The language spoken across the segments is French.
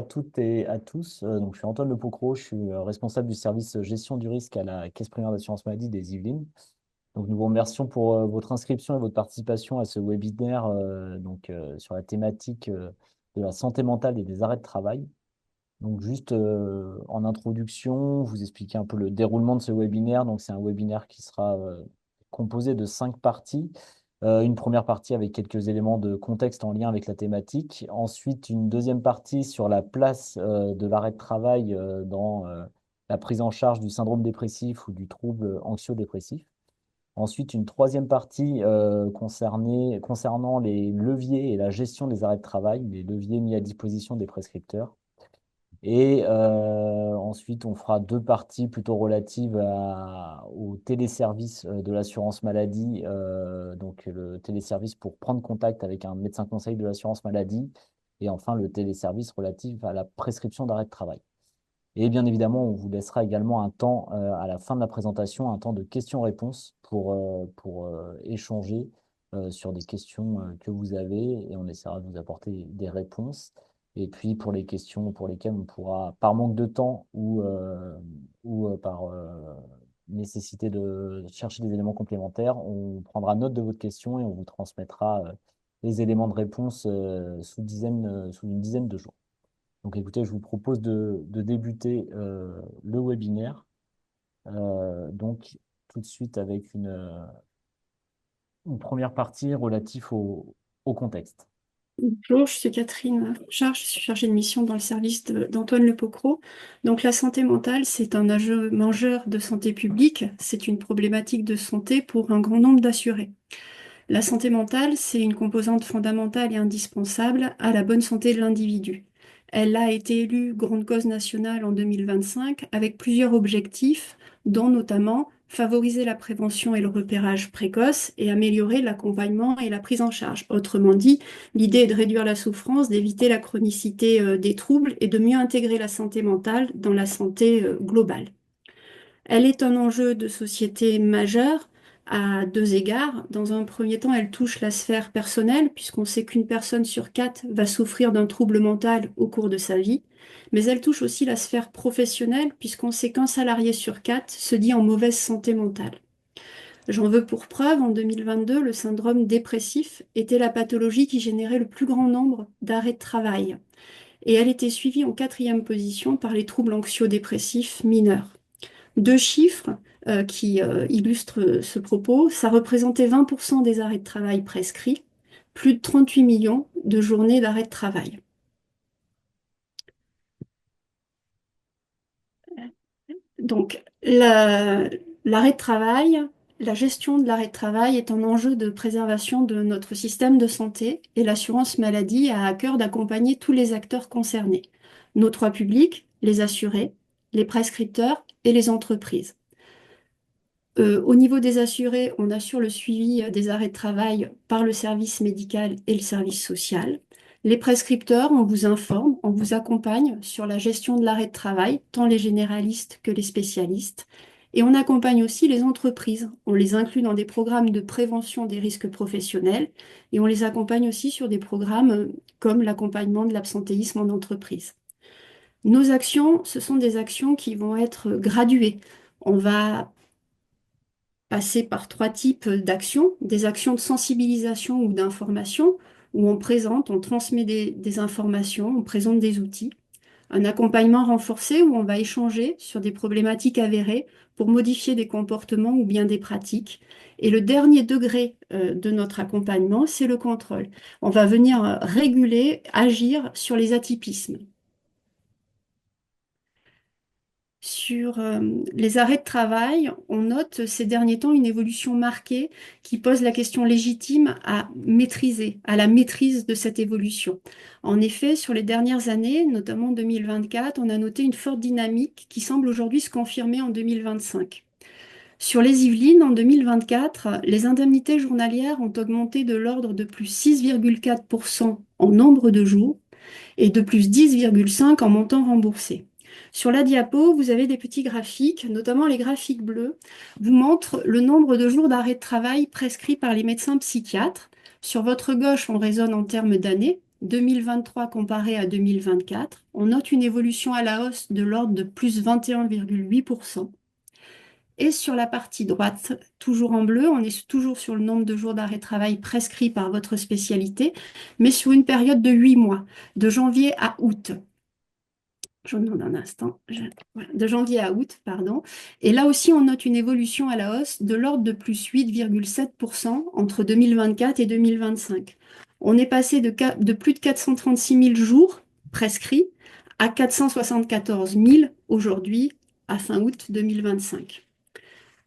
à toutes et à tous. Donc, je suis Antoine Lepocro, je suis responsable du service gestion du risque à la Caisse primaire d'assurance maladie des Yvelines. Donc, nous vous remercions pour votre inscription et votre participation à ce webinaire sur la thématique de la santé mentale et des arrêts de travail. Donc, juste en introduction, vous expliquer un peu le déroulement de ce webinaire. Donc, c'est un webinaire qui sera composé de 5 parties. Une première partie avec quelques éléments de contexte en lien avec la thématique. Ensuite, une deuxième partie sur la place de l'arrêt de travail dans la prise en charge du syndrome dépressif ou du trouble anxio-dépressif. Ensuite, une troisième partie concernant les leviers et la gestion des arrêts de travail, les leviers mis à disposition des prescripteurs. Et ensuite, on fera 2 parties plutôt relatives au téléservice de l'assurance maladie, donc le téléservice pour prendre contact avec un médecin conseil de l'assurance maladie, et enfin le téléservice relatif à la prescription d'arrêt de travail. Et bien évidemment, on vous laissera également un temps à la fin de la présentation, un temps de questions-réponses pour échanger sur des questions que vous avez, et on essaiera de vous apporter des réponses. Et puis pour les questions pour lesquelles on pourra, par manque de temps ou par nécessité de chercher des éléments complémentaires, on prendra note de votre question et on vous transmettra les éléments de réponse sous une dizaine de jours. Donc écoutez, je vous propose de débuter le webinaire. Donc tout de suite avec une première partie relative au contexte. Bonjour, je suis Catherine Fouchard, je suis chargée de mission dans le service d'Antoine Lepocro. Donc la santé mentale, c'est un enjeu majeur de santé publique, c'est une problématique de santé pour un grand nombre d'assurés. La santé mentale, c'est une composante fondamentale et indispensable à la bonne santé de l'individu. Elle a été élue grande cause nationale en 2025 avec plusieurs objectifs, dont notamment favoriser la prévention et le repérage précoce et améliorer l'accompagnement et la prise en charge. Autrement dit, l'idée est de réduire la souffrance, d'éviter la chronicité des troubles et de mieux intégrer la santé mentale dans la santé globale. Elle est un enjeu de société majeur à 2 égards. Dans un premier temps, elle touche la sphère personnelle, puisqu'on sait qu'une personne sur 4 va souffrir d'un trouble mental au cours de sa vie. Mais elle touche aussi la sphère professionnelle, puisqu'on sait qu'un salarié sur 4 se dit en mauvaise santé mentale. J'en veux pour preuve, en 2022, le syndrome dépressif était la pathologie qui générait le plus grand nombre d'arrêts de travail. Et elle était suivie en 4e position par les troubles anxio-dépressifs mineurs. 2 chiffres qui illustrent ce propos. Ça représentait 20% des arrêts de travail prescrits, plus de 38 millions de journées d'arrêt de travail. Donc, l'arrêt de travail, la gestion de l'arrêt de travail est un enjeu de préservation de notre système de santé et l'assurance maladie a à cœur d'accompagner tous les acteurs concernés, nos 3 publics, les assurés, les prescripteurs et les entreprises. Au niveau des assurés, on assure le suivi des arrêts de travail par le service médical et le service social. Les prescripteurs, on vous informe, on vous accompagne sur la gestion de l'arrêt de travail, tant les généralistes que les spécialistes. Et on accompagne aussi les entreprises. On les inclut dans des programmes de prévention des risques professionnels et on les accompagne aussi sur des programmes comme l'accompagnement de l'absentéisme en entreprise. Nos actions, ce sont des actions qui vont être graduées. On va passer par 3 types d'actions. Des actions de sensibilisation ou d'information, où on présente, on transmet des informations, on présente des outils. Un accompagnement renforcé, où on va échanger sur des problématiques avérées pour modifier des comportements ou bien des pratiques. Et le dernier degré de notre accompagnement, c'est le contrôle. On va venir réguler, agir sur les atypismes. Sur les arrêts de travail, on note ces derniers temps une évolution marquée qui pose la question légitime à maîtriser, à la maîtrise de cette évolution. En effet, sur les dernières années, notamment 2024, on a noté une forte dynamique qui semble aujourd'hui se confirmer en 2025. Sur les Yvelines, en 2024, les indemnités journalières ont augmenté de l'ordre de plus 6,4% en nombre de jours et de plus 10,5 en montant remboursé. Sur la diapo, vous avez des petits graphiques, notamment les graphiques bleus, vous montrent le nombre de jours d'arrêt de travail prescrits par les médecins psychiatres. Sur votre gauche, on raisonne en termes d'années, 2023 comparé à 2024, on note une évolution à la hausse de l'ordre de plus 21,8%. Et sur la partie droite, toujours en bleu, on est toujours sur le nombre de jours d'arrêt de travail prescrits par votre spécialité, mais sur une période de 8 mois, de janvier à août. Je vous demande un instant. Voilà, de janvier à août, pardon. Et là aussi, on note une évolution à la hausse de l'ordre de plus 8,7% entre 2024 et 2025. On est passé de plus de 436 000 jours prescrits à 474 000 aujourd'hui, à fin août 2025.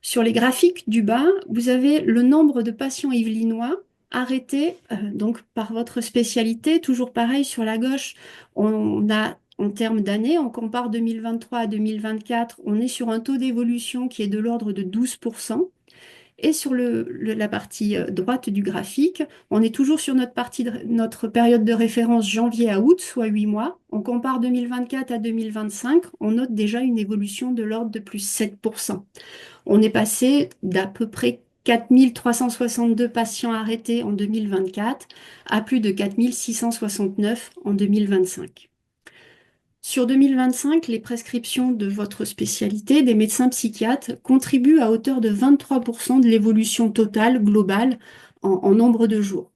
Sur les graphiques du bas, vous avez le nombre de patients yvelinois arrêtés donc par votre spécialité. Toujours pareil, sur la gauche, on a en termes d'années, on compare 2023 à 2024, on est sur un taux d'évolution qui est de l'ordre de 12%. Et sur la partie droite du graphique, on est toujours sur notre période de référence janvier à août, soit 8 mois. On compare 2024 à 2025, on note déjà une évolution de l'ordre de plus 7%. On est passé d'à peu près 4 362 patients arrêtés en 2024 à plus de 4 669 en 2025. Sur 2025, les prescriptions de votre spécialité, des médecins psychiatres, contribuent à hauteur de 23% de l'évolution totale globale en nombre de jours.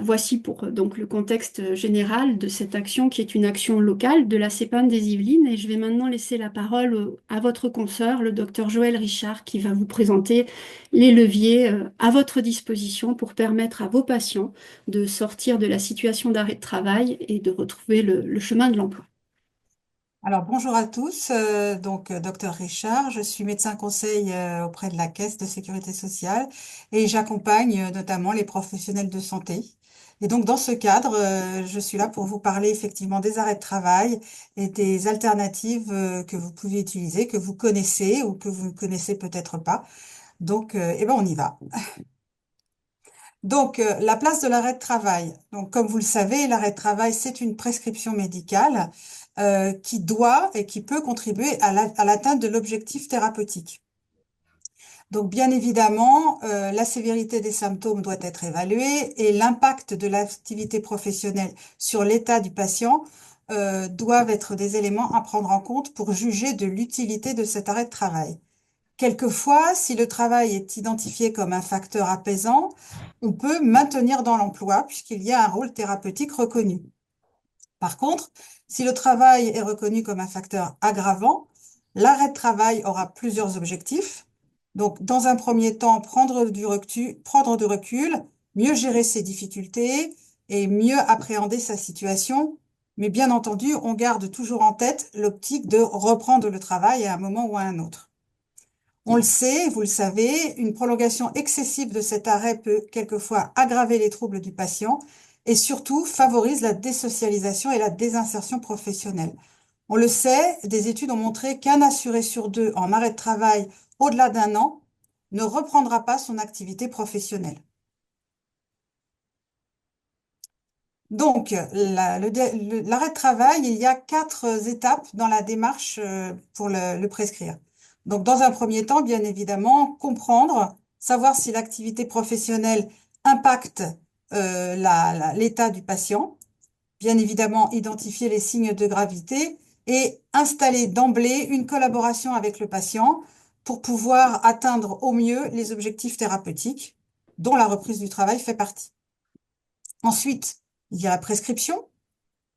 Voici pour donc le contexte général de cette action qui est une action locale de la CEPAM des Yvelines. Et je vais maintenant laisser la parole à votre consoeur, le docteur Joël Richard, qui va vous présenter les leviers à votre disposition pour permettre à vos patients de sortir de la situation d'arrêt de travail et de retrouver le chemin de l'emploi. Alors, bonjour à tous. Docteur Richard, je suis médecin conseil auprès de la Caisse de sécurité sociale et j'accompagne notamment les professionnels de santé. Et donc, dans ce cadre, je suis là pour vous parler effectivement des arrêts de travail et des alternatives que vous pouvez utiliser, que vous connaissez ou que vous ne connaissez peut-être pas. Donc, on y va. Donc, la place de l'arrêt de travail. Donc, comme vous le savez, l'arrêt de travail, c'est une prescription médicale qui doit et qui peut contribuer à l'atteinte de l'objectif thérapeutique. Donc, bien évidemment, la sévérité des symptômes doit être évaluée et l'impact de l'activité professionnelle sur l'état du patient doivent être des éléments à prendre en compte pour juger de l'utilité de cet arrêt de travail. Quelquefois, si le travail est identifié comme un facteur apaisant, on peut maintenir dans l'emploi puisqu'il y a un rôle thérapeutique reconnu. Par contre, si le travail est reconnu comme un facteur aggravant, l'arrêt de travail aura plusieurs objectifs. Donc, dans un premier temps, prendre du recul, mieux gérer ses difficultés et mieux appréhender sa situation. Mais bien entendu, on garde toujours en tête l'optique de reprendre le travail à un moment ou à un autre. On le sait, vous le savez, une prolongation excessive de cet arrêt peut quelquefois aggraver les troubles du patient et surtout favorise la désocialisation et la désinsertion professionnelle. On le sait, des études ont montré qu'un assuré sur deux en arrêt de travail au-delà d'un an ne reprendra pas son activité professionnelle. Donc, l'arrêt de travail, il y a 4 étapes dans la démarche pour le prescrire. Donc, dans un premier temps, bien évidemment, comprendre, savoir si l'activité professionnelle impacte l'état du patient, bien évidemment, identifier les signes de gravité et installer d'emblée une collaboration avec le patient pour pouvoir atteindre au mieux les objectifs thérapeutiques, dont la reprise du travail fait partie. Ensuite, il y a la prescription.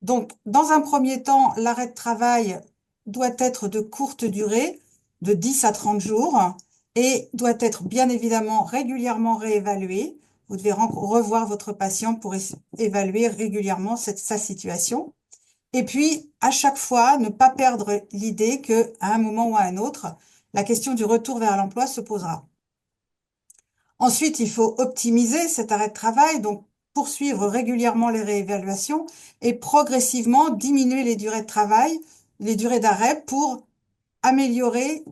Donc, dans un premier temps, l'arrêt de travail doit être de courte durée, de 10 à 30 jours, et doit être bien évidemment régulièrement réévalué. Vous devez revoir votre patient pour évaluer régulièrement sa situation. Et puis, à chaque fois, ne pas perdre l'idée qu'à un moment ou à un autre, la question du retour vers l'emploi se posera. Ensuite, il faut optimiser cet arrêt de travail, donc poursuivre régulièrement les réévaluations et progressivement diminuer les durées de travail, les durées d'arrêt pour améliorer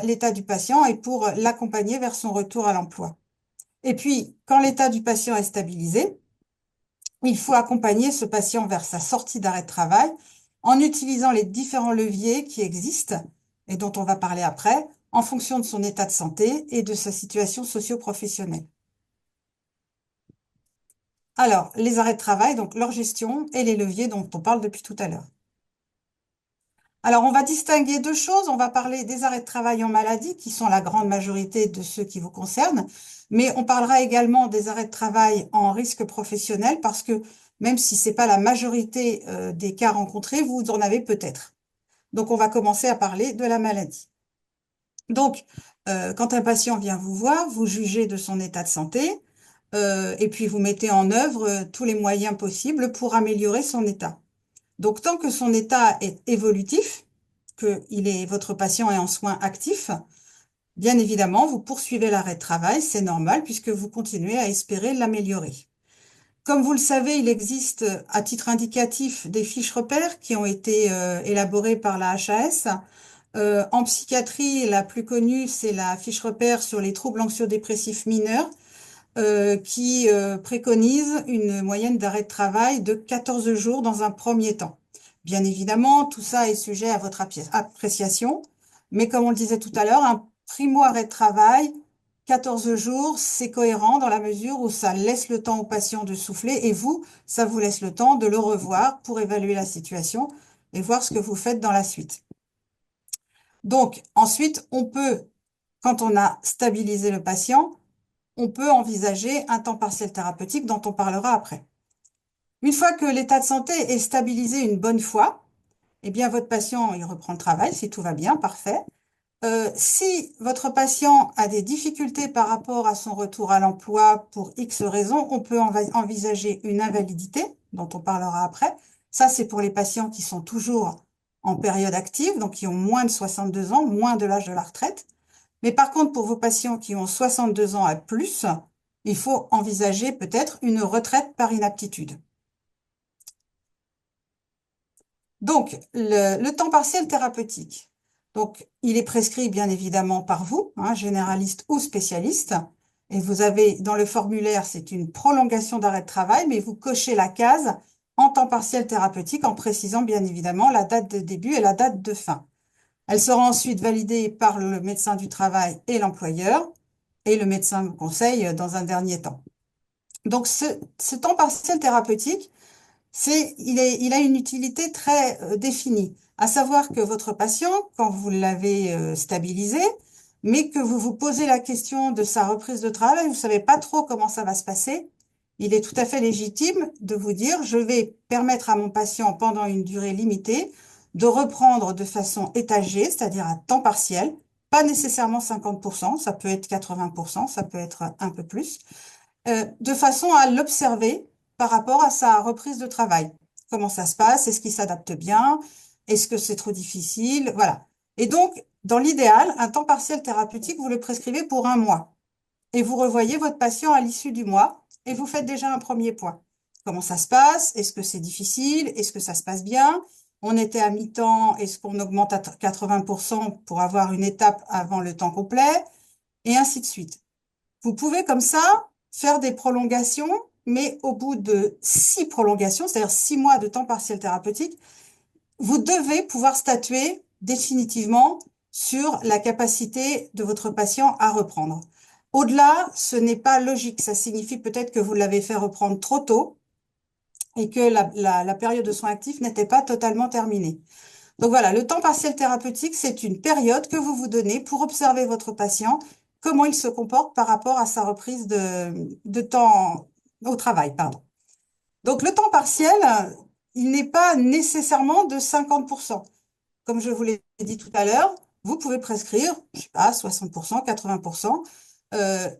l'état du patient et pour l'accompagner vers son retour à l'emploi. Et puis, quand l'état du patient est stabilisé, il faut accompagner ce patient vers sa sortie d'arrêt de travail en utilisant les différents leviers qui existent et dont on va parler après, en fonction de son état de santé et de sa situation socio-professionnelle. Alors, les arrêts de travail, donc leur gestion et les leviers dont on parle depuis tout à l'heure. Alors, on va distinguer deux choses. On va parler des arrêts de travail en maladie, qui sont la grande majorité de ceux qui vous concernent, mais on parlera également des arrêts de travail en risque professionnel, parce que même si ce n'est pas la majorité des cas rencontrés, vous en avez peut-être. Donc, on va commencer à parler de la maladie. Donc, quand un patient vient vous voir, vous jugez de son état de santé, et puis vous mettez en œuvre tous les moyens possibles pour améliorer son état. Donc, tant que son état est évolutif, votre patient est en soins actifs, bien évidemment, vous poursuivez l'arrêt de travail, c'est normal, puisque vous continuez à espérer l'améliorer. Comme vous le savez, il existe à titre indicatif des fiches repères qui ont été élaborées par la HAS. En psychiatrie, la plus connue, c'est la fiche repère sur les troubles anxio-dépressifs mineurs, qui préconise une moyenne d'arrêt de travail de 14 jours dans un premier temps. Bien évidemment, tout ça est sujet à votre appréciation, mais comme on le disait tout à l'heure, un primo-arrêt de travail, 14 jours, c'est cohérent dans la mesure où ça laisse le temps au patient de souffler et vous, ça vous laisse le temps de le revoir pour évaluer la situation et voir ce que vous faites dans la suite. Donc, ensuite, quand on a stabilisé le patient, on peut envisager un temps partiel thérapeutique dont on parlera après. Une fois que l'état de santé est stabilisé une bonne fois, eh bien, votre patient, il reprend le travail, si tout va bien, parfait. Si votre patient a des difficultés par rapport à son retour à l'emploi pour X raisons, on peut envisager une invalidité, dont on parlera après. Ça, c'est pour les patients qui sont toujours en période active, donc qui ont moins de 62 ans, moins de l'âge de la retraite. Mais par contre, pour vos patients qui ont 62 ans et plus, il faut envisager peut-être une retraite par inaptitude. Donc, le temps partiel thérapeutique. Donc, il est prescrit bien évidemment par vous, généraliste ou spécialiste. Et vous avez dans le formulaire, c'est une prolongation d'arrêt de travail, mais vous cochez la case en temps partiel thérapeutique en précisant bien évidemment la date de début et la date de fin. Elle sera ensuite validée par le médecin du travail et l'employeur, et le médecin vous conseille dans un dernier temps. Donc, ce temps partiel thérapeutique, il a une utilité très définie, à savoir que votre patient, quand vous l'avez stabilisé, mais que vous vous posez la question de sa reprise de travail, vous ne savez pas trop comment ça va se passer, il est tout à fait légitime de vous dire, je vais permettre à mon patient, pendant une durée limitée, de reprendre de façon étagée, c'est-à-dire à temps partiel, pas nécessairement 50%, ça peut être 80%, ça peut être un peu plus, de façon à l'observer par rapport à sa reprise de travail. Comment ça se passe? Est-ce qu'il s'adapte bien? Est-ce que c'est trop difficile? Voilà. Et donc, dans l'idéal, un temps partiel thérapeutique, vous le prescrivez pour 1 mois. Et vous revoyez votre patient à l'issue du mois et vous faites déjà un premier point. Comment ça se passe? Est-ce que c'est difficile? Est-ce que ça se passe bien? On était à mi-temps, est-ce qu'on augmente à 80% pour avoir une étape avant le temps complet? Et ainsi de suite. Vous pouvez comme ça faire des prolongations, mais au bout de 6 prolongations, c'est-à-dire 6 mois de temps partiel thérapeutique, vous devez pouvoir statuer définitivement sur la capacité de votre patient à reprendre. Au-delà, ce n'est pas logique. Ça signifie peut-être que vous l'avez fait reprendre trop tôt et que la période de soins actifs n'était pas totalement terminée. Donc voilà, le temps partiel thérapeutique, c'est une période que vous vous donnez pour observer votre patient, comment il se comporte par rapport à sa reprise de temps au travail, pardon. Donc le temps partiel, il n'est pas nécessairement de 50%. Comme je vous l'ai dit tout à l'heure, vous pouvez prescrire, je sais pas, 60%, 80%,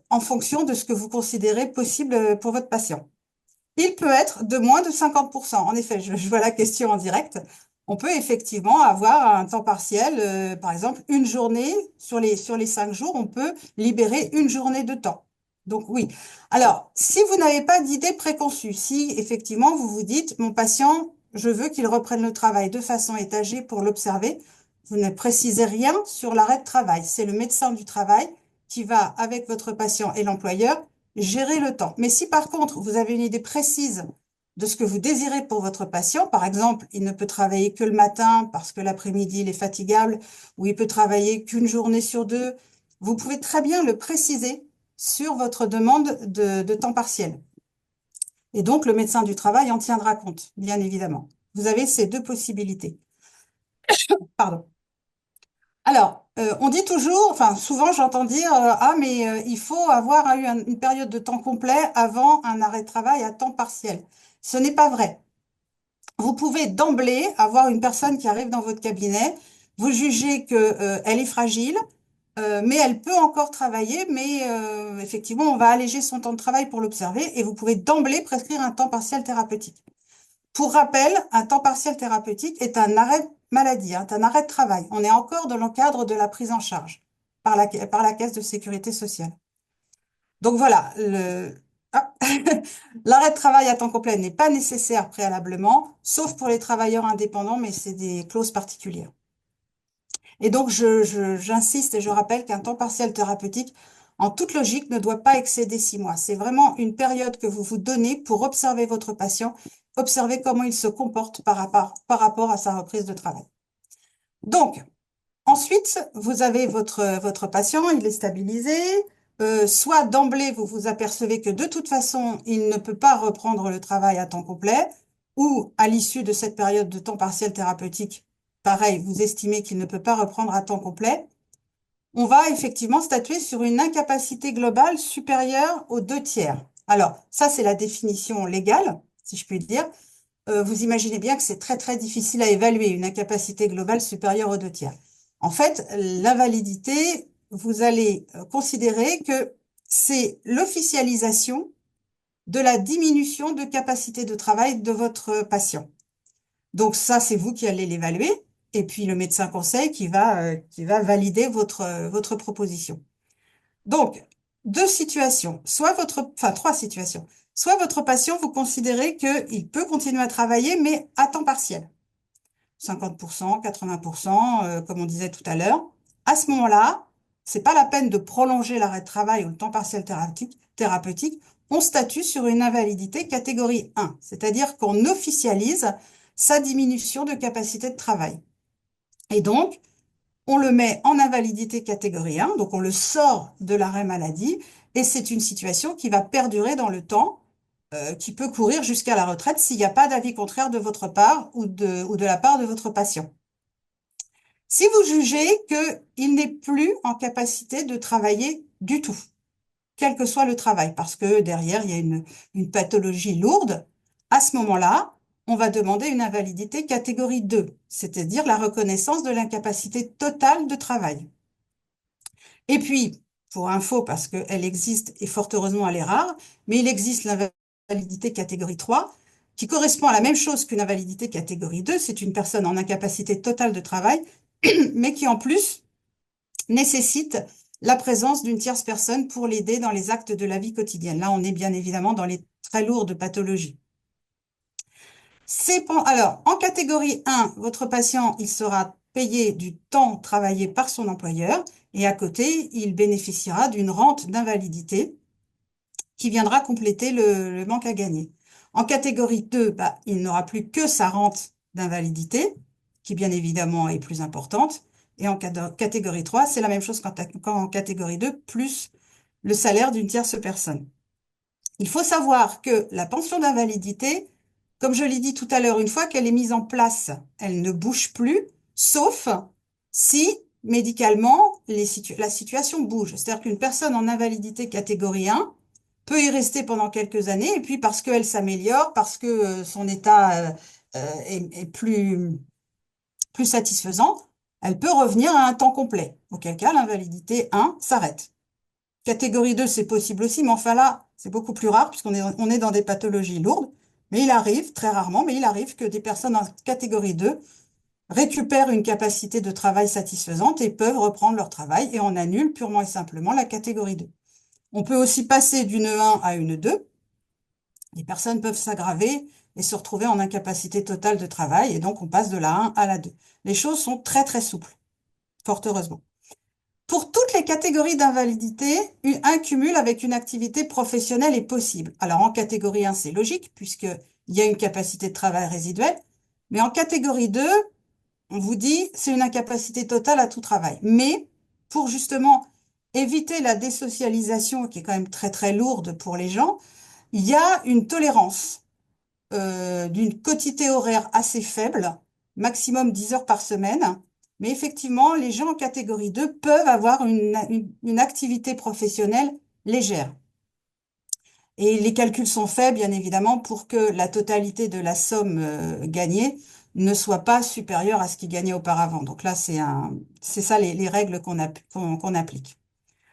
en fonction de ce que vous considérez possible pour votre patient. Il peut être de moins de 50%. En effet, je vois la question en direct. On peut effectivement avoir un temps partiel, par exemple, une journée sur les 5 jours, on peut libérer une journée de temps. Donc oui. Alors, si vous n'avez pas d'idée préconçue, si effectivement vous vous dites, mon patient, je veux qu'il reprenne le travail de façon étagée pour l'observer, vous ne précisez rien sur l'arrêt de travail. C'est le médecin du travail qui va, avec votre patient et l'employeur, gérer le temps. Mais si par contre, vous avez une idée précise de ce que vous désirez pour votre patient, par exemple, il ne peut travailler que le matin parce que l'après-midi, il est fatigable, ou il peut travailler qu'une journée sur 2, vous pouvez très bien le préciser sur votre demande de temps partiel. Et donc, le médecin du travail en tiendra compte, bien évidemment. Vous avez ces deux possibilités. Pardon. Alors, on dit toujours, enfin souvent j'entends dire, ah mais il faut avoir eu une période de temps complet avant un arrêt de travail à temps partiel. Ce n'est pas vrai. Vous pouvez d'emblée avoir une personne qui arrive dans votre cabinet, vous jugez que, elle est fragile, mais elle peut encore travailler, mais effectivement on va alléger son temps de travail pour l'observer et vous pouvez d'emblée prescrire un temps partiel thérapeutique. Pour rappel, un temps partiel thérapeutique est un arrêt maladie, hein, un arrêt de travail. On est encore dans le cadre de la prise en charge par la Caisse de sécurité sociale. Donc voilà, ah, l'arrêt de travail à temps complet n'est pas nécessaire préalablement, sauf pour les travailleurs indépendants, mais c'est des clauses particulières. Et donc, j'insiste et je rappelle qu'un temps partiel thérapeutique, en toute logique, ne doit pas excéder 6 mois. C'est vraiment une période que vous vous donnez pour observer votre patient, observer comment il se comporte par rapport à sa reprise de travail. Donc, ensuite, vous avez votre patient, il est stabilisé. Soit d'emblée, vous vous apercevez que de toute façon, il ne peut pas reprendre le travail à temps complet, ou à l'issue de cette période de temps partiel thérapeutique, pareil, vous estimez qu'il ne peut pas reprendre à temps complet. On va effectivement statuer sur une incapacité globale supérieure aux 2 tiers. Alors, ça, c'est la définition légale, si je puis dire. Vous imaginez bien que c'est très, très difficile à évaluer une incapacité globale supérieure aux 2 tiers. En fait, l'invalidité, vous allez considérer que c'est l'officialisation de la diminution de capacité de travail de votre patient. Donc ça, c'est vous qui allez l'évaluer, et puis le médecin conseil qui va valider votre proposition. Donc, trois situations. Soit votre patient, vous considérez qu'il peut continuer à travailler, mais à temps partiel. 50%, 80%, comme on disait tout à l'heure. À ce moment-là, c'est pas la peine de prolonger l'arrêt de travail ou le temps partiel thérapeutique. On statue sur une invalidité catégorie 1, c'est-à-dire qu'on officialise sa diminution de capacité de travail. Et donc, on le met en invalidité catégorie 1, donc on le sort de l'arrêt maladie, et c'est une situation qui va perdurer dans le temps, qui peut courir jusqu'à la retraite s'il n'y a pas d'avis contraire de votre part ou de la part de votre patient. Si vous jugez qu'il n'est plus en capacité de travailler du tout, quel que soit le travail, parce que derrière, il y a une pathologie lourde, à ce moment-là, on va demander une invalidité catégorie 2, c'est-à-dire la reconnaissance de l'incapacité totale de travail. Et puis, pour info, parce qu'elle existe, et fort heureusement elle est rare, mais il existe l'invalidité catégorie 3, qui correspond à la même chose qu'une invalidité catégorie 2, c'est une personne en incapacité totale de travail, mais qui en plus nécessite la présence d'une tierce personne pour l'aider dans les actes de la vie quotidienne. Là, on est bien évidemment dans les très lourdes pathologies. Alors, en catégorie 1, votre patient, il sera payé du temps travaillé par son employeur et à côté, il bénéficiera d'une rente d'invalidité qui viendra compléter le manque à gagner. En catégorie 2, il n'aura plus que sa rente d'invalidité, qui bien évidemment est plus importante. Et en catégorie 3, c'est la même chose qu'en catégorie 2, plus le salaire d'une tierce personne. Il faut savoir que la pension d'invalidité, comme je l'ai dit tout à l'heure, une fois qu'elle est mise en place, elle ne bouge plus, sauf si médicalement la situation bouge. C'est-à-dire qu'une personne en invalidité catégorie 1 peut y rester pendant quelques années, et puis parce qu'elle s'améliore, parce que son état est plus satisfaisant, elle peut revenir à un temps complet, auquel cas l'invalidité 1 s'arrête. Catégorie 2, c'est possible aussi, mais enfin là, c'est beaucoup plus rare, puisqu'on est dans des pathologies lourdes, mais il arrive, très rarement, mais il arrive que des personnes en catégorie 2 récupèrent une capacité de travail satisfaisante et peuvent reprendre leur travail, et on annule purement et simplement la catégorie 2. On peut aussi passer d'une 1 à une 2. Les personnes peuvent s'aggraver et se retrouver en incapacité totale de travail, et donc on passe de la 1 à la 2. Les choses sont très très souples, fort heureusement. Pour toutes les catégories d'invalidité, un cumul avec une activité professionnelle est possible. Alors en catégorie 1, c'est logique, puisqu'il y a une capacité de travail résiduelle, mais en catégorie 2, on vous dit c'est une incapacité totale à tout travail. Mais pour justement éviter la désocialisation, qui est quand même très très lourde pour les gens, il y a une tolérance d'une quotité horaire assez faible, maximum 10 heures par semaine. Mais effectivement, les gens en catégorie 2 peuvent avoir une activité professionnelle légère. Et les calculs sont faits, bien évidemment, pour que la totalité de la somme gagnée ne soit pas supérieure à ce qu'ils gagnaient auparavant. Donc là, c'est ça les règles qu'on applique.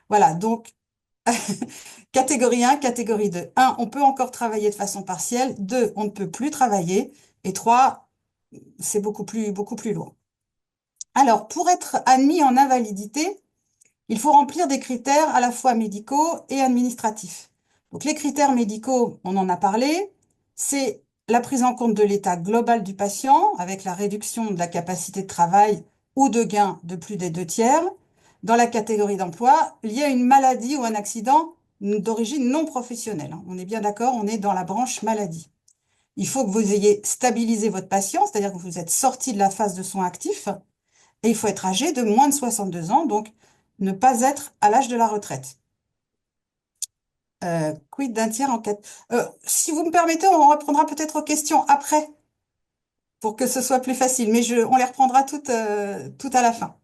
Voilà, donc catégorie 1, catégorie 2. 1, on peut encore travailler de façon partielle. 2, on ne peut plus travailler. Et 3, c'est beaucoup plus lourd. Alors, pour être admis en invalidité, il faut remplir des critères à la fois médicaux et administratifs. Donc, les critères médicaux, on en a parlé, c'est la prise en compte de l'état global du patient avec la réduction de la capacité de travail ou de gain de plus des 2 tiers. Dans la catégorie d'emploi, liée à une maladie ou un accident d'origine non professionnelle. On est bien d'accord, on est dans la branche maladie. Il faut que vous ayez stabilisé votre patient, c'est-à-dire que vous êtes sorti de la phase de soins actifs, et il faut être âgé de moins de 62 ans, donc ne pas être à l'âge de la retraite. Quid d'un tiers en cas... si vous me permettez, on reprendra peut-être aux questions après, pour que ce soit plus facile, mais on les reprendra toutes à la fin.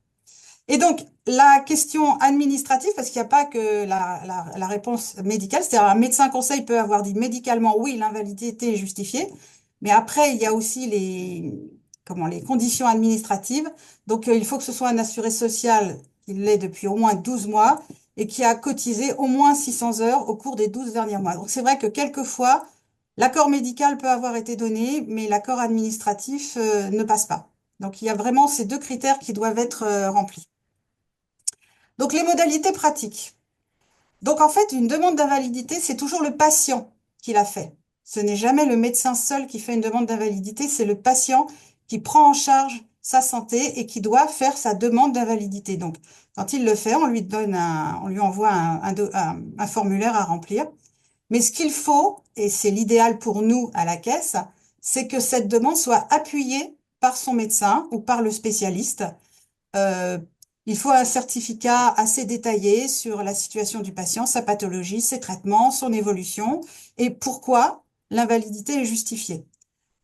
Et donc, la question administrative, parce qu'il n'y a pas que la réponse médicale, c'est-à-dire un médecin conseil peut avoir dit médicalement, oui, l'invalidité est justifiée, mais après, il y a aussi les conditions administratives. Donc, il faut que ce soit un assuré social qui l'ait depuis au moins 12 mois et qui a cotisé au moins 600 heures au cours des 12 derniers mois. Donc, c'est vrai que quelquefois, l'accord médical peut avoir été donné, mais l'accord administratif ne passe pas. Donc, il y a vraiment ces 2 critères qui doivent être remplis. Donc, les modalités pratiques. Donc, en fait, une demande d'invalidité, c'est toujours le patient qui l'a fait. Ce n'est jamais le médecin seul qui fait une demande d'invalidité, c'est le patient qui prend en charge sa santé et qui doit faire sa demande d'invalidité. Donc, quand il le fait, on lui envoie un formulaire à remplir. Mais ce qu'il faut, et c'est l'idéal pour nous à la caisse, c'est que cette demande soit appuyée par son médecin ou par le spécialiste. Euh, il faut un certificat assez détaillé sur la situation du patient, sa pathologie, ses traitements, son évolution et pourquoi l'invalidité est justifiée.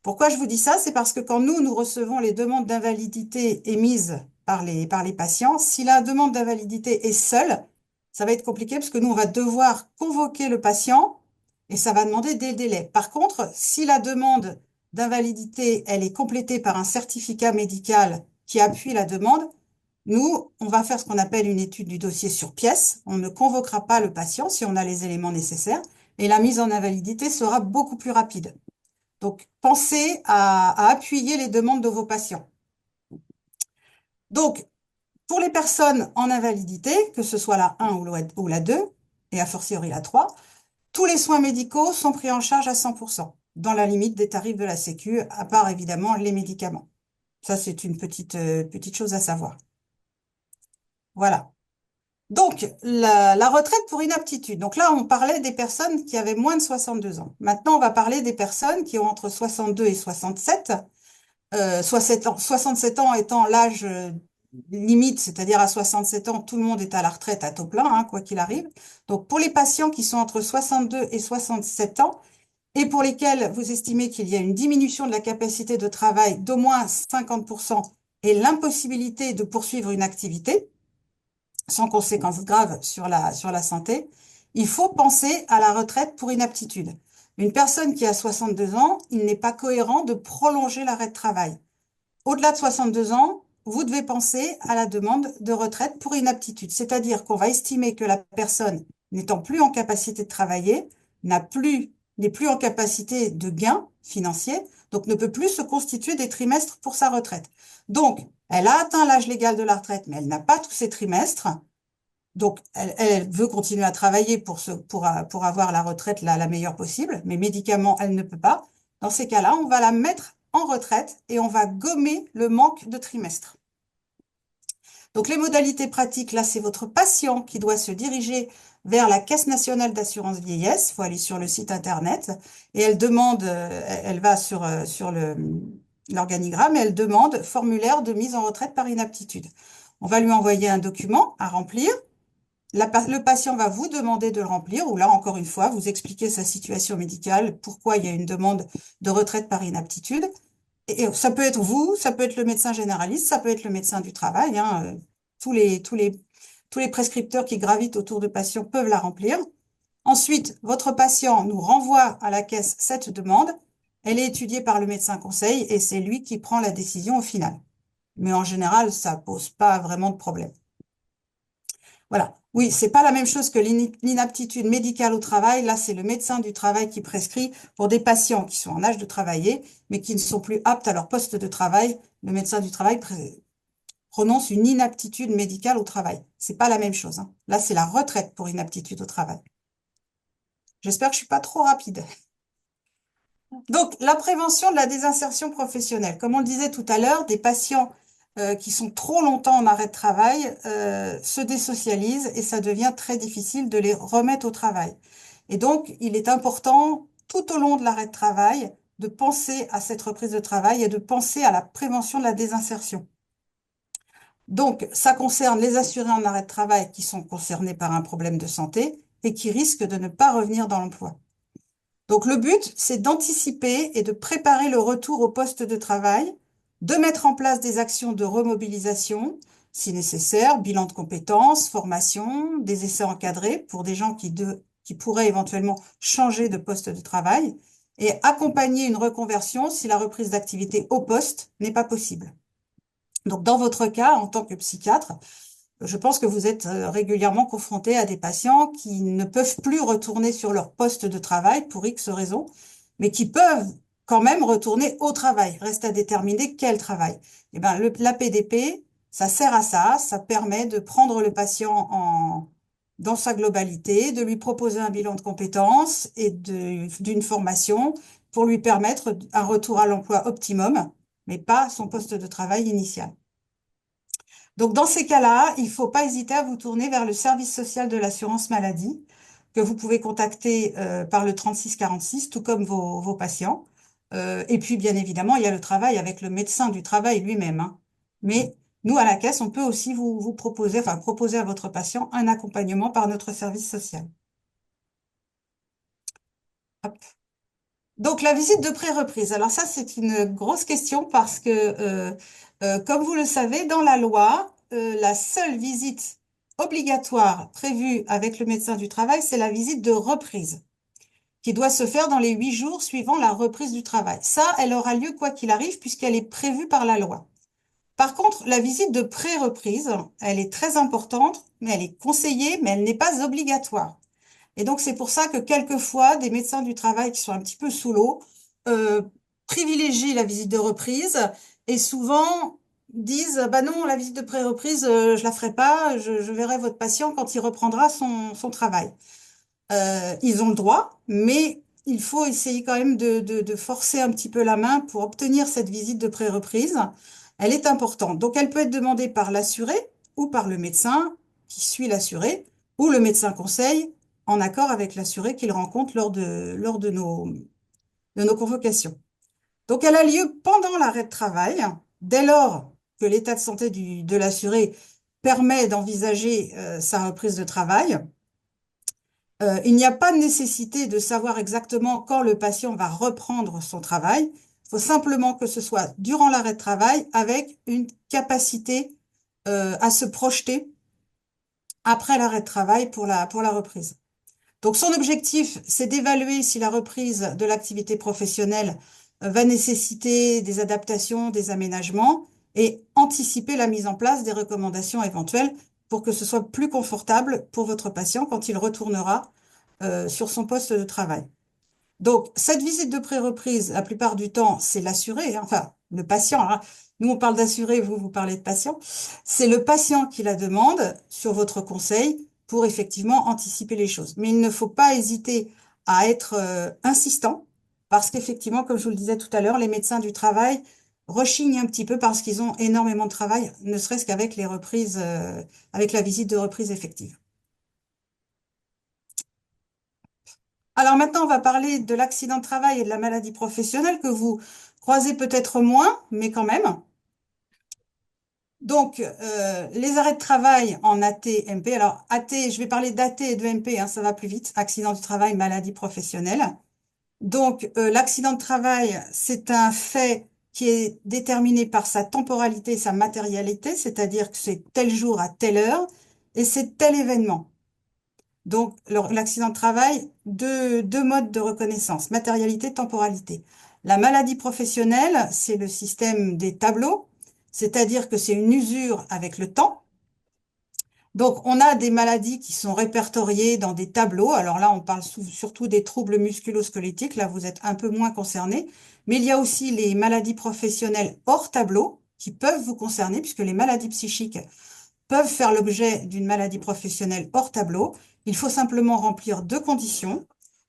Pourquoi je vous dis ça? C'est parce que quand nous recevons les demandes d'invalidité émises par les patients, si la demande d'invalidité est seule, ça va être compliqué parce que nous, on va devoir convoquer le patient et ça va demander des délais. Par contre, si la demande d'invalidité, elle est complétée par un certificat médical qui appuie la demande, nous, on va faire ce qu'on appelle une étude du dossier sur pièce. On ne convoquera pas le patient si on a les éléments nécessaires et la mise en invalidité sera beaucoup plus rapide. Donc, pensez à appuyer les demandes de vos patients. Donc, pour les personnes en invalidité, que ce soit la 1 ou la 2, et a fortiori la 3, tous les soins médicaux sont pris en charge à 100%, dans la limite des tarifs de la Sécu, à part évidemment les médicaments. Ça, c'est une petite chose à savoir. Voilà. Donc, la retraite pour inaptitude. Donc là, on parlait des personnes qui avaient moins de 62 ans. Maintenant, on va parler des personnes qui ont entre 62 et 67. 67 ans étant l'âge limite, c'est-à-dire à 67 ans, tout le monde est à la retraite à taux plein, hein, quoi qu'il arrive. Donc, pour les patients qui sont entre 62 et 67 ans, et pour lesquels vous estimez qu'il y a une diminution de la capacité de travail d'au moins 50% et l'impossibilité de poursuivre une activité, sans conséquences graves sur la santé, il faut penser à la retraite pour inaptitude. Une personne qui a 62 ans, il n'est pas cohérent de prolonger l'arrêt de travail. Au-delà de 62 ans, vous devez penser à la demande de retraite pour inaptitude, c'est-à-dire qu'on va estimer que la personne n'étant plus en capacité de travailler, n'est plus en capacité de gain financier, donc ne peut plus se constituer des trimestres pour sa retraite. Donc, elle a atteint l'âge légal de la retraite, mais elle n'a pas tous ses trimestres. Donc, elle veut continuer à travailler pour avoir la retraite la meilleure possible, mais médicamment, elle ne peut pas. Dans ces cas-là, on va la mettre en retraite et on va gommer le manque de trimestres. Donc, les modalités pratiques, là, c'est votre patient qui doit se diriger vers la Caisse nationale d'assurance vieillesse. Il faut aller sur le site internet et elle demande, elle va sur l'organigramme et elle demande formulaire de mise en retraite par inaptitude. On va lui envoyer un document à remplir. le patient va vous demander de le remplir, ou là, encore une fois, vous expliquez sa situation médicale, pourquoi il y a une demande de retraite par inaptitude. Et ça peut être vous, ça peut être le médecin généraliste, ça peut être le médecin du travail, hein, tous les prescripteurs qui gravitent autour de patients peuvent la remplir. Ensuite, votre patient nous renvoie à la caisse cette demande. Elle est étudiée par le médecin conseil et c'est lui qui prend la décision au final. Mais en général, ça pose pas vraiment de problème. Voilà. Oui, c'est pas la même chose que l'inaptitude médicale au travail. Là, c'est le médecin du travail qui prescrit pour des patients qui sont en âge de travailler, mais qui ne sont plus aptes à leur poste de travail. Le médecin du travail prononce une inaptitude médicale au travail. C'est pas la même chose, hein. Là, c'est la retraite pour inaptitude au travail. J'espère que je suis pas trop rapide. Donc, la prévention de la désinsertion professionnelle. Comme on le disait tout à l'heure, des patients qui sont trop longtemps en arrêt de travail se désocialisent et ça devient très difficile de les remettre au travail. Et donc, il est important, tout au long de l'arrêt de travail, de penser à cette reprise de travail et de penser à la prévention de la désinsertion. Donc, ça concerne les assurés en arrêt de travail qui sont concernés par un problème de santé et qui risquent de ne pas revenir dans l'emploi. Donc, le but, c'est d'anticiper et de préparer le retour au poste de travail, de mettre en place des actions de remobilisation, si nécessaire, bilan de compétences, formation, des essais encadrés pour des gens qui pourraient éventuellement changer de poste de travail, et accompagner une reconversion si la reprise d'activité au poste n'est pas possible. Donc, dans votre cas, en tant que psychiatre, je pense que vous êtes régulièrement confronté à des patients qui ne peuvent plus retourner sur leur poste de travail pour X raisons, mais qui peuvent quand même retourner au travail. Reste à déterminer quel travail. Eh ben, l'APDP, ça sert à ça. Ça permet de prendre le patient dans sa globalité, de lui proposer un bilan de compétences et d'une formation pour lui permettre un retour à l'emploi optimum, mais pas son poste de travail initial. Donc, dans ces cas-là, il ne faut pas hésiter à vous tourner vers le service social de l'assurance maladie, que vous pouvez contacter par le 36 46, tout comme vos patients. Et puis, bien évidemment, il y a le travail avec le médecin du travail lui-même, hein. Mais nous, à la caisse, on peut aussi vous proposer, enfin, proposer à votre patient un accompagnement par notre service social. Hop. Donc, la visite de pré-reprise. Alors ça, c'est une grosse question parce que, comme vous le savez, dans la loi, la seule visite obligatoire prévue avec le médecin du travail, c'est la visite de reprise, qui doit se faire dans les 8 jours suivant la reprise du travail. Ça, elle aura lieu quoi qu'il arrive puisqu'elle est prévue par la loi. Par contre, la visite de pré-reprise, elle est très importante, mais elle est conseillée, mais elle n'est pas obligatoire. Et donc, c'est pour ça que quelquefois, des médecins du travail qui sont un petit peu sous l'eau euh, privilégient la visite de reprise et souvent disent, bah non, la visite de pré-reprise, je la ferai pas, je verrai votre patient quand il reprendra son travail. Ils ont le droit, mais il faut essayer quand même de forcer un petit peu la main pour obtenir cette visite de pré-reprise. Elle est importante. Donc, elle peut être demandée par l'assuré ou par le médecin qui suit l'assuré ou le médecin conseil en accord avec l'assuré qu'il rencontre lors de nos convocations. Donc, elle a lieu pendant l'arrêt de travail, dès lors que l'état de santé de l'assuré permet d'envisager sa reprise de travail. Il n'y a pas de nécessité de savoir exactement quand le patient va reprendre son travail. Il faut simplement que ce soit durant l'arrêt de travail avec une capacité à se projeter après l'arrêt de travail pour la reprise. Donc son objectif, c'est d'évaluer si la reprise de l'activité professionnelle va nécessiter des adaptations, des aménagements et anticiper la mise en place des recommandations éventuelles pour que ce soit plus confortable pour votre patient quand il retournera sur son poste de travail. Donc, cette visite de pré-reprise, la plupart du temps, c'est l'assuré, hein, enfin, le patient, hein. Nous, on parle d'assuré, vous parlez de patient. C'est le patient qui la demande sur votre conseil pour effectivement anticiper les choses. Mais il ne faut pas hésiter à être insistant parce qu'effectivement, comme je vous le disais tout à l'heure, les médecins du travail rechignent un petit peu parce qu'ils ont énormément de travail, ne serait-ce qu'avec les reprises, avec la visite de reprise effective. Alors maintenant, on va parler de l'accident de travail et de la maladie professionnelle que vous croisez peut-être moins, mais quand même. Donc, les arrêts de travail en AT-MP. Alors, AT, je vais parler d'AT et de MP, hein, ça va plus vite. Accident du travail, maladie professionnelle. Donc, l'accident de travail, c'est un fait qui est déterminé par sa temporalité, sa matérialité, c'est-à-dire que c'est tel jour à telle heure, et c'est tel événement. Donc, l'accident de travail, deux modes de reconnaissance, matérialité, temporalité. La maladie professionnelle, c'est le système des tableaux, c'est-à-dire que c'est une usure avec le temps. Donc, on a des maladies qui sont répertoriées dans des tableaux. Alors là, on parle surtout des troubles musculo-squelettiques. Là, vous êtes un peu moins concernés. Mais il y a aussi les maladies professionnelles hors tableau qui peuvent vous concerner, puisque les maladies psychiques peuvent faire l'objet d'une maladie professionnelle hors tableau. Il faut simplement remplir deux conditions.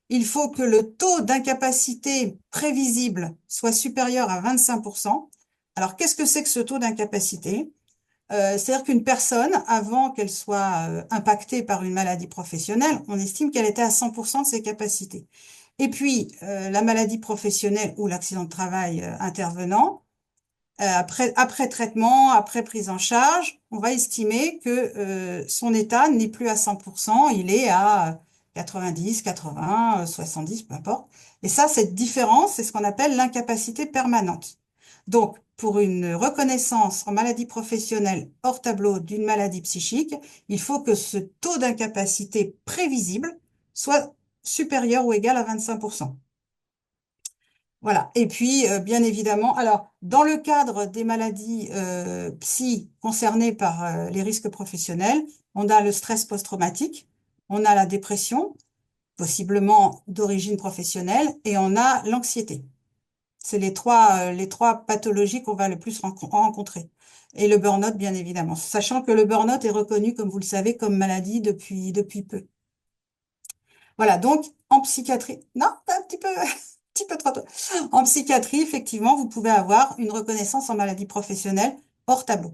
Il faut que le taux d'incapacité prévisible soit supérieur à 25%. Alors, qu'est-ce que c'est que ce taux d'incapacité? C'est-à-dire qu'une personne, avant qu'elle soit impactée par une maladie professionnelle, on estime qu'elle était à 100% de ses capacités. Et puis, la maladie professionnelle ou l'accident de travail intervenant, après traitement, après prise en charge, on va estimer que son état n'est plus à 100%, il est à 90, 80, 70, peu importe. Et ça, cette différence, c'est ce qu'on appelle l'incapacité permanente. Donc, pour une reconnaissance en maladie professionnelle hors tableau d'une maladie psychique, il faut que ce taux d'incapacité prévisible soit supérieur ou égal à 25%. Voilà. Et puis, bien évidemment, alors, dans le cadre des maladies psy concernées par les risques professionnels, on a le stress post-traumatique, on a la dépression, possiblement d'origine professionnelle, et on a l'anxiété. C'est les trois pathologies qu'on va le plus rencontrer. Et le burn-out, bien évidemment. Sachant que le burn-out est reconnu, comme vous le savez, comme maladie depuis peu. Voilà, donc en psychiatrie, non, un petit peu trop tôt. En psychiatrie, effectivement, vous pouvez avoir une reconnaissance en maladie professionnelle hors tableau.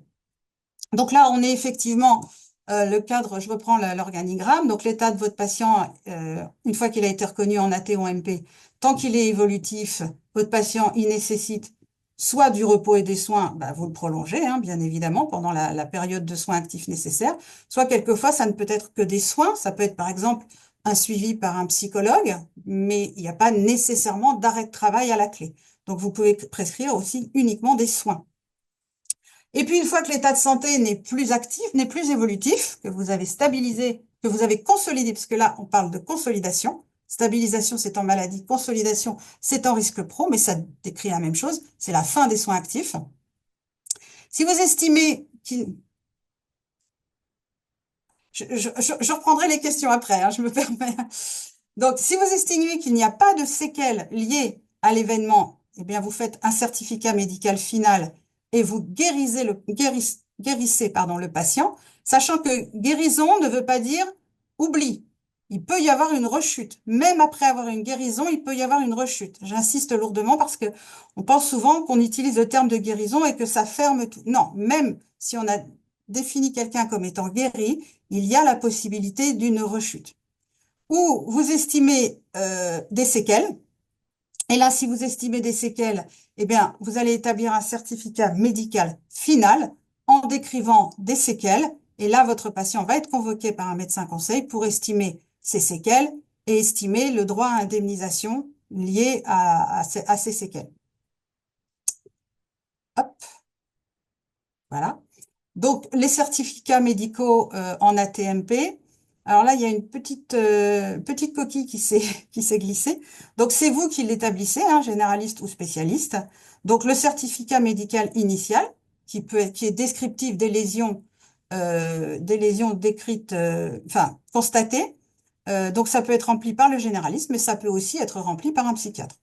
Donc là, on est effectivement le cadre, je reprends l'organigramme. Donc l'état de votre patient, une fois qu'il a été reconnu en AT ou en MP, tant qu'il est évolutif, votre patient, il nécessite soit du repos et des soins, bah, vous le prolongez, hein, bien évidemment, pendant la période de soins actifs nécessaires. Soit quelquefois, ça ne peut être que des soins. Ça peut être par exemple un suivi par un psychologue, mais il n'y a pas nécessairement d'arrêt de travail à la clé. Donc vous pouvez prescrire aussi uniquement des soins. Et puis, une fois que l'état de santé n'est plus actif, n'est plus évolutif, que vous avez stabilisé, que vous avez consolidé, parce que là, on parle de consolidation. Stabilisation, c'est en maladie. Consolidation, c'est en risque pro, mais ça décrit la même chose. C'est la fin des soins actifs. Si vous estimez qu'il... Je reprendrai les questions après, hein, je me permets. Donc, si vous estimez qu'il n'y a pas de séquelles liées à l'événement, eh bien, vous faites un certificat médical final et vous guérissez le patient, sachant que guérison ne veut pas dire oubli. Il peut y avoir une rechute. Même après avoir une guérison, il peut y avoir une rechute. J'insiste lourdement parce que on pense souvent qu'on utilise le terme de guérison et que ça ferme tout. Non, même si on a défini quelqu'un comme étant guéri, il y a la possibilité d'une rechute. Ou vous estimez des séquelles. Et là, si vous estimez des séquelles, eh bien, vous allez établir un certificat médical final en décrivant des séquelles. Et là, votre patient va être convoqué par un médecin conseil pour estimer ces séquelles et estimer le droit à indemnisation lié à ces séquelles. Hop, voilà. Donc, les certificats médicaux en AT-MP. Alors là, il y a une petite coquille qui s'est glissée. Donc, c'est vous qui l'établissez, hein, généraliste ou spécialiste. Donc, le certificat médical initial, qui est descriptif des lésions décrites, enfin, constatées. Donc, ça peut être rempli par le généraliste, mais ça peut aussi être rempli par un psychiatre.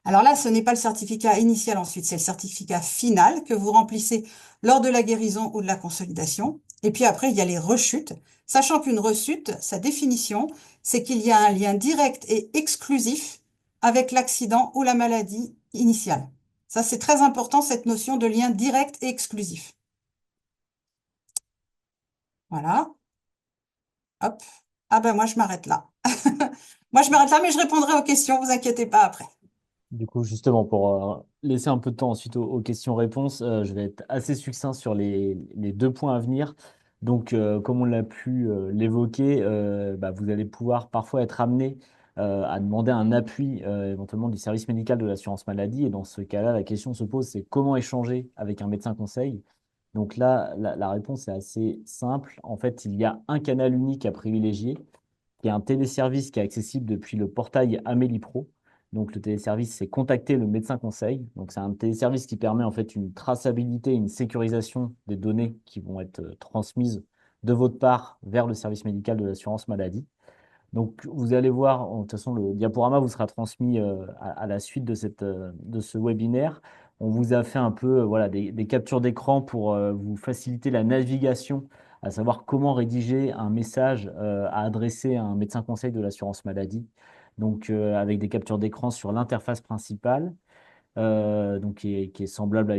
Alors là, ce n'est pas le certificat initial ensuite, c'est le certificat final que vous remplissez lors de la guérison ou de la consolidation. Et puis après, il y a les rechutes, sachant qu'une rechute, sa définition, c'est qu'il y a un lien direct et exclusif avec l'accident ou la maladie initiale. Ça, c'est très important, cette notion de lien direct et exclusif. Voilà. Hop. Ah ben moi, je m'arrête là. Moi, je m'arrête là, mais je répondrai aux questions, vous inquiétez pas après. Du coup, justement, pour laisser un peu de temps ensuite aux questions-réponses, je vais être assez succinct sur les deux points à venir. Donc, comme on l'a pu l'évoquer, bah, vous allez pouvoir parfois être amené à demander un appui éventuellement du service médical de l'assurance maladie. Et dans ce cas-là, la question se pose, c'est comment échanger avec un médecin conseil? Donc là, la réponse est assez simple. En fait, il y a un canal unique à privilégier qui est un téléservice qui est accessible depuis le portail Amélie Pro. Donc, le téléservice, c'est contacter le médecin conseil. Donc, c'est un téléservice qui permet en fait une traçabilité, une sécurisation des données qui vont être transmises de votre part vers le service médical de l'assurance maladie. Donc, vous allez voir, de toute façon, le diaporama vous sera transmis à la suite de de ce webinaire. On vous a fait un peu voilà, des captures d'écran pour vous faciliter la navigation, à savoir comment rédiger un message à adresser à un médecin conseil de l'assurance maladie. Donc, avec des captures d'écran sur l'interface principale donc qui est semblable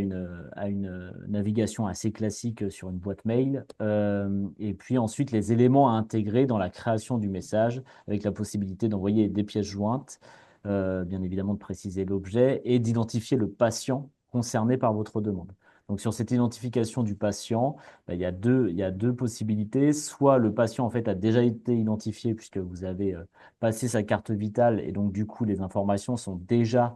à une navigation assez classique sur une boîte mail. Et puis ensuite, les éléments à intégrer dans la création du message, avec la possibilité d'envoyer des pièces jointes, bien évidemment de préciser l'objet et d'identifier le patient concerné par votre demande. Donc sur cette identification du patient, bah, il y a deux possibilités. Soit le patient en fait a déjà été identifié puisque vous avez passé sa carte vitale et donc du coup les informations sont déjà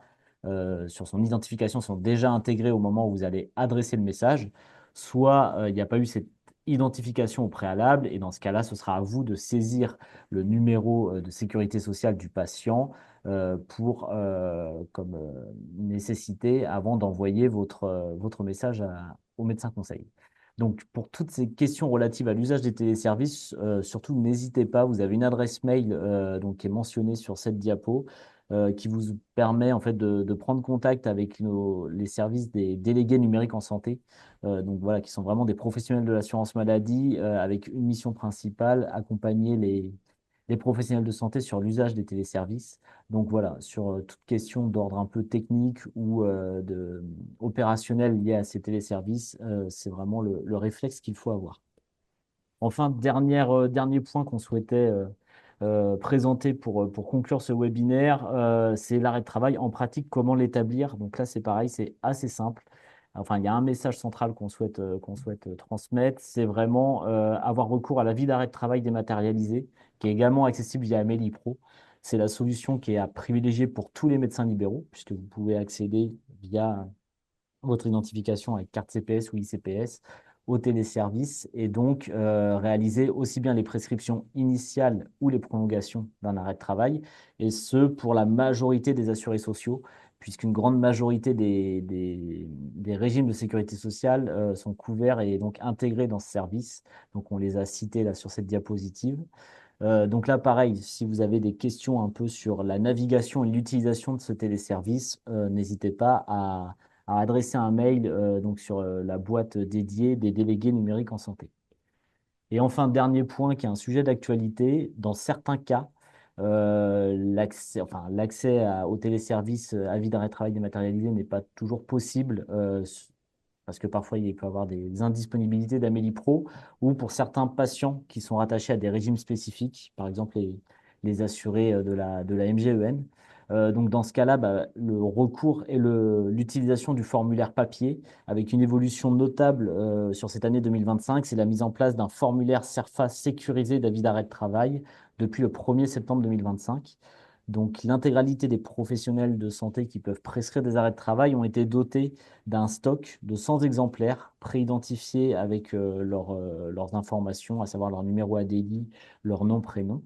sur son identification sont déjà intégrées au moment où vous allez adresser le message, soit il n'y a pas eu cette identification au préalable, et dans ce cas-là, ce sera à vous de saisir le numéro de sécurité sociale du patient comme nécessité avant d'envoyer votre message au médecin conseil. Donc, pour toutes ces questions relatives à l'usage des téléservices, surtout n'hésitez pas, vous avez une adresse mail donc, qui est mentionnée sur cette diapo qui vous permet en fait de prendre contact avec les services des délégués numériques en santé, donc voilà, qui sont vraiment des professionnels de l'assurance maladie avec une mission principale, accompagner les professionnels de santé sur l'usage des téléservices. Donc voilà, sur toute question d'ordre un peu technique ou opérationnel lié à ces téléservices, c'est vraiment le réflexe qu'il faut avoir. Enfin, dernier point qu'on souhaitait présenter pour conclure ce webinaire, c'est l'arrêt de travail. En pratique, comment l'établir? Donc là, c'est pareil, c'est assez simple. Enfin, il y a un message central qu'on souhaite transmettre, c'est vraiment avoir recours à l'avis d'arrêt de travail dématérialisé, qui est également accessible via Amélie Pro. C'est la solution qui est à privilégier pour tous les médecins libéraux, puisque vous pouvez accéder via votre identification avec carte CPS ou ICPS au téléservice et donc réaliser aussi bien les prescriptions initiales ou les prolongations d'un arrêt de travail, et ce pour la majorité des assurés sociaux, puisqu'une grande majorité des régimes de sécurité sociale sont couverts et donc intégrés dans ce service. Donc on les a cités là sur cette diapositive. Donc là, pareil, si vous avez des questions un peu sur la navigation et l'utilisation de ce téléservice, n'hésitez pas à adresser un mail donc sur la boîte dédiée des délégués numériques en santé. Et enfin, dernier point qui est un sujet d'actualité, dans certains cas, l'accès au téléservice avis d'arrêt de travail dématérialisé n'est pas toujours possible parce que parfois il peut y avoir des indisponibilités d'Amélie Pro ou pour certains patients qui sont rattachés à des régimes spécifiques, par exemple les assurés de la MGEN. Donc dans ce cas-là, bah, le recours et l'utilisation du formulaire papier avec une évolution notable sur cette année 2025, c'est la mise en place d'un formulaire CERFA sécurisé d'avis d'arrêt de travail depuis le 1er septembre 2025. Donc, l'intégralité des professionnels de santé qui peuvent prescrire des arrêts de travail ont été dotés d'un stock de 100 exemplaires préidentifiés avec leurs informations, à savoir leur numéro ADI, leur nom, prénom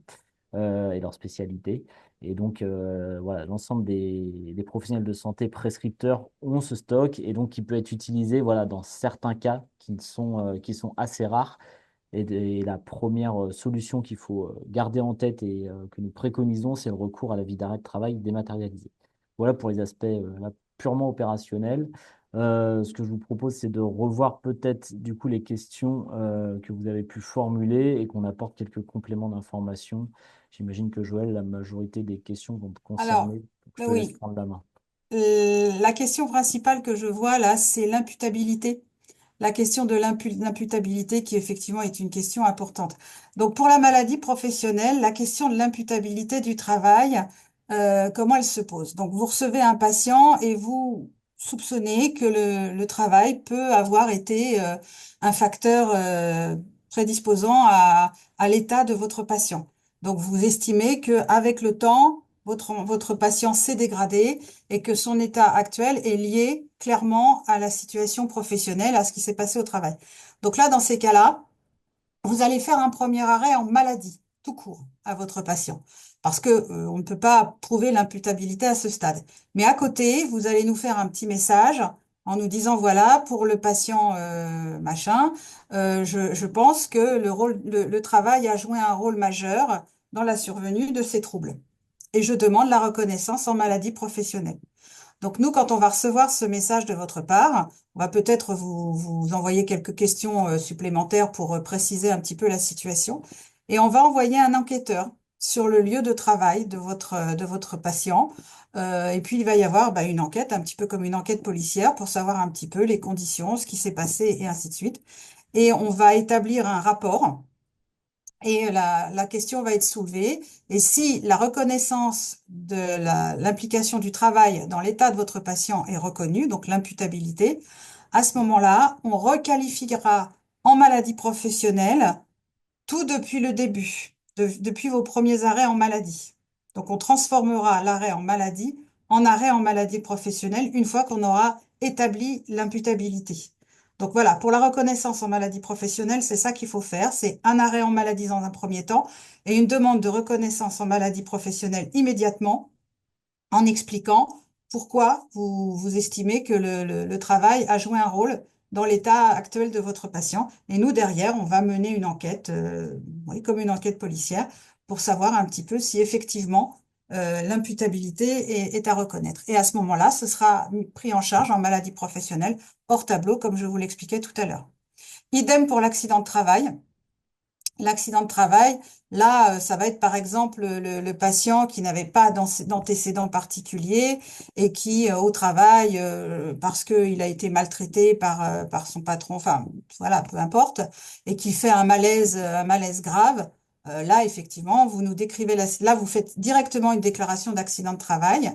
et leur spécialité. Et donc, voilà, l'ensemble des professionnels de santé prescripteurs ont ce stock et donc qui peut être utilisé voilà, dans certains cas qui sont assez rares. Et la première solution qu'il faut garder en tête et que nous préconisons, c'est le recours à la vie d'arrêt de travail dématérialisé. Voilà pour les aspects là, purement opérationnels. Ce que je vous propose, c'est de revoir peut-être du coup les questions que vous avez pu formuler et qu'on apporte quelques compléments d'information. J'imagine que Joël, la majorité des questions vont te Alors, concerner. Donc je te laisse oui, prendre la main. la question principale que je vois là, c'est l'imputabilité. La question de l'imputabilité qui effectivement est une question importante. Donc pour la maladie professionnelle, la question de l'imputabilité du travail comment elle se pose. Donc, vous recevez un patient et vous soupçonnez que le travail peut avoir été un facteur prédisposant à l'état de votre patient. Donc, vous estimez qu'avec le temps, votre patient s'est dégradé et que son état actuel est lié clairement à la situation professionnelle, à ce qui s'est passé au travail. Donc là, dans ces cas-là, vous allez faire un premier arrêt en maladie, tout court, à votre patient. Parce que, on ne peut pas prouver l'imputabilité à ce stade. Mais à côté, vous allez nous faire un petit message en nous disant, voilà, pour le patient machin, je pense que le travail a joué un rôle majeur dans la survenue de ces troubles. Et je demande la reconnaissance en maladie professionnelle. Donc nous, quand on va recevoir ce message de votre part, on va peut-être vous envoyer quelques questions supplémentaires pour préciser un petit peu la situation. Et on va envoyer un enquêteur sur le lieu de travail de votre patient. Et puis il va y avoir une enquête, un petit peu comme une enquête policière, pour savoir un petit peu les conditions, ce qui s'est passé et ainsi de suite. Et on va établir un rapport et la question va être soulevée. Et si la reconnaissance de l'implication du travail dans l'état de votre patient est reconnue, donc l'imputabilité, à ce moment-là, on requalifiera en maladie professionnelle tout depuis le début, depuis vos premiers arrêts en maladie. Donc, on transformera l'arrêt en maladie en arrêt en maladie professionnelle une fois qu'on aura établi l'imputabilité. Donc voilà, pour la reconnaissance en maladie professionnelle, c'est ça qu'il faut faire. C'est un arrêt en maladie dans un premier temps et une demande de reconnaissance en maladie professionnelle immédiatement en expliquant pourquoi vous estimez que le travail a joué un rôle dans l'état actuel de votre patient. Et nous, derrière, on va mener une enquête, oui, comme une enquête policière, pour savoir un petit peu si effectivement l'imputabilité est à reconnaître. Et à ce moment-là, ce sera pris en charge en maladie professionnelle hors tableau, comme je vous l'expliquais tout à l'heure. Idem pour l'accident de travail. L'accident de travail, là, ça va être par exemple le patient qui n'avait pas d'antécédents particuliers et qui, au travail, parce qu'il a été maltraité par son patron, enfin, voilà, peu importe, et qui fait un malaise grave. Là, effectivement, vous nous décrivez là, vous faites directement une déclaration d'accident de travail.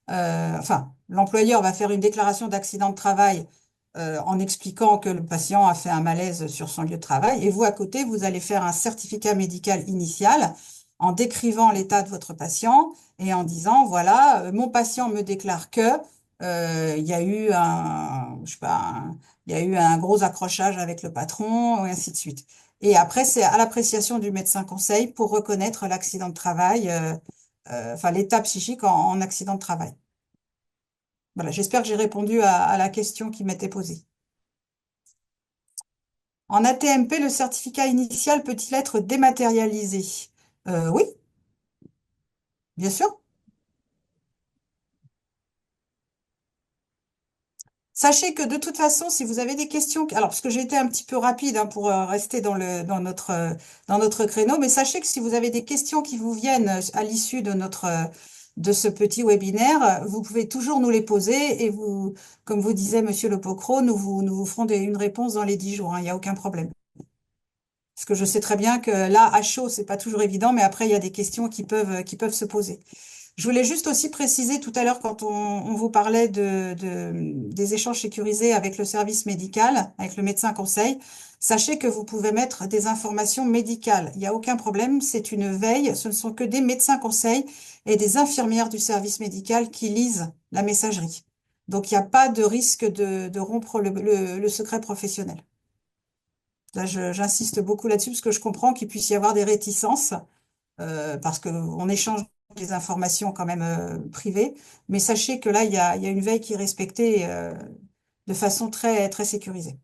Enfin, l'employeur va faire une déclaration d'accident de travail en expliquant que le patient a fait un malaise sur son lieu de travail. Et vous, à côté, vous allez faire un certificat médical initial en décrivant l'état de votre patient et en disant, voilà, mon patient me déclare que il y a eu je sais pas, il y a eu un gros accrochage avec le patron, et ainsi de suite. Et après, c'est à l'appréciation du médecin conseil pour reconnaître l'accident de travail, enfin l'état psychique en accident de travail. Voilà, j'espère que j'ai répondu à la question qui m'était posée. En ATMP, le certificat initial peut-il être dématérialisé? Oui, bien sûr. Sachez que de toute façon, si vous avez des questions, alors parce que j'ai été un petit peu rapide pour rester dans notre créneau, mais sachez que si vous avez des questions qui vous viennent à l'issue de ce petit webinaire, vous pouvez toujours nous les poser et vous, comme vous disait Monsieur Le Pocro, nous vous ferons une réponse dans les 10 jours, hein, il n'y a aucun problème. Parce que je sais très bien que là, à chaud, c'est pas toujours évident, mais après, il y a des questions qui peuvent se poser. Je voulais juste aussi préciser tout à l'heure, quand on vous parlait des échanges sécurisés avec le service médical, avec le médecin conseil, sachez que vous pouvez mettre des informations médicales. Il n'y a aucun problème, c'est une veille. Ce ne sont que des médecins conseils et des infirmières du service médical qui lisent la messagerie. Donc, il n'y a pas de risque de rompre le secret professionnel. Là, j'insiste beaucoup là-dessus parce que je comprends qu'il puisse y avoir des réticences parce qu'on échange des informations quand même privées. Mais sachez que là, il y a une veille qui est respectée de façon très, très sécurisée.